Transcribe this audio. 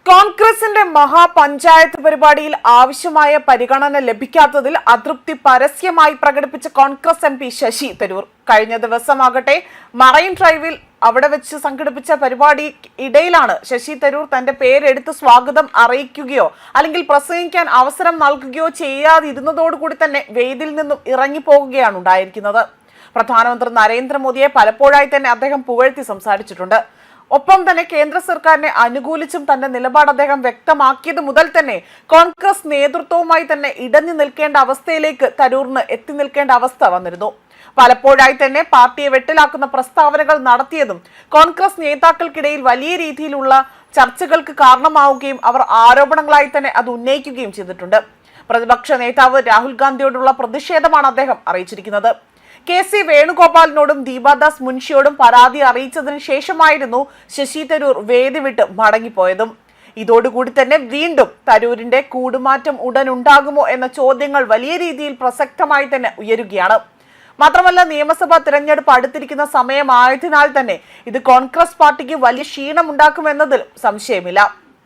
കോൺഗ്രസിന്റെ മഹാപഞ്ചായത്ത് പരിപാടിയിൽ ആവശ്യമായ പരിഗണന ലഭിക്കാത്തതിൽ അതൃപ്തി പരസ്യമായി പ്രകടിപ്പിച്ച കോൺഗ്രസ് എം പി ശശി തരൂർ കഴിഞ്ഞ ദിവസമാകട്ടെ മറൈൻ ഡ്രൈവിൽ അവിടെ വെച്ച് സംഘടിപ്പിച്ച പരിപാടി ഇടയിലാണ് ശശി തരൂർ തന്റെ പേരെടുത്ത് സ്വാഗതം അറിയിക്കുകയോ അല്ലെങ്കിൽ പ്രസംഗിക്കാൻ അവസരം നൽകുകയോ ചെയ്യാതിരുന്നതോടുകൂടി തന്നെ വേദിയിൽ നിന്നും ഇറങ്ങിപ്പോകുകയാണ് ഉണ്ടായിരിക്കുന്നത്. പ്രധാനമന്ത്രി നരേന്ദ്രമോദിയെ പലപ്പോഴായി തന്നെ അദ്ദേഹം പുകഴ്ത്തി സംസാരിച്ചിട്ടുണ്ട്. ഒപ്പം തന്നെ കേന്ദ്ര സർക്കാരിനെ അനുകൂലിച്ചും തന്റെ നിലപാട് അദ്ദേഹം വ്യക്തമാക്കിയത് മുതൽ തന്നെ കോൺഗ്രസ് നേതൃത്വവുമായി തന്നെ ഇടഞ്ഞു നിൽക്കേണ്ട അവസ്ഥയിലേക്ക് തരൂറിന് എത്തി നിൽക്കേണ്ട അവസ്ഥ വന്നിരുന്നു. പലപ്പോഴായി തന്നെ പാർട്ടിയെ വെട്ടിലാക്കുന്ന പ്രസ്താവനകൾ നടത്തിയതും കോൺഗ്രസ് നേതാക്കൾക്കിടയിൽ വലിയ രീതിയിലുള്ള ചർച്ചകൾക്ക് കാരണമാവുകയും അവർ ആരോപണങ്ങളായി തന്നെ അത് ഉന്നയിക്കുകയും ചെയ്തിട്ടുണ്ട്. പ്രതിപക്ഷ നേതാവ് രാഹുൽ ഗാന്ധിയോടുള്ള പ്രതിഷേധമാണ് അദ്ദേഹം അറിയിച്ചിരിക്കുന്നത്. കെ.സി. വേണുഗോപാലിനോടും ദീപാദാസ് മുൻഷിയോടും പരാതി അറിയിച്ചതിന് ശേഷമായിരുന്നു ശശി തരൂർ വേദി വിട്ട് മടങ്ങിപ്പോയതും. ഇതോടുകൂടി തന്നെ വീണ്ടും തരൂരിന്റെ കൂടുമാറ്റം ഉടൻ ഉണ്ടാകുമോ എന്ന ചോദ്യങ്ങൾ വലിയ രീതിയിൽ പ്രസക്തമായി തന്നെ ഉയരുകയാണ്. മാത്രമല്ല, നിയമസഭാ തിരഞ്ഞെടുപ്പ് അടുത്തിരിക്കുന്ന സമയമായതിനാൽ തന്നെ ഇത് കോൺഗ്രസ് പാർട്ടിക്ക് വലിയ ക്ഷീണം ഉണ്ടാക്കുമെന്നതിൽ സംശയമില്ല.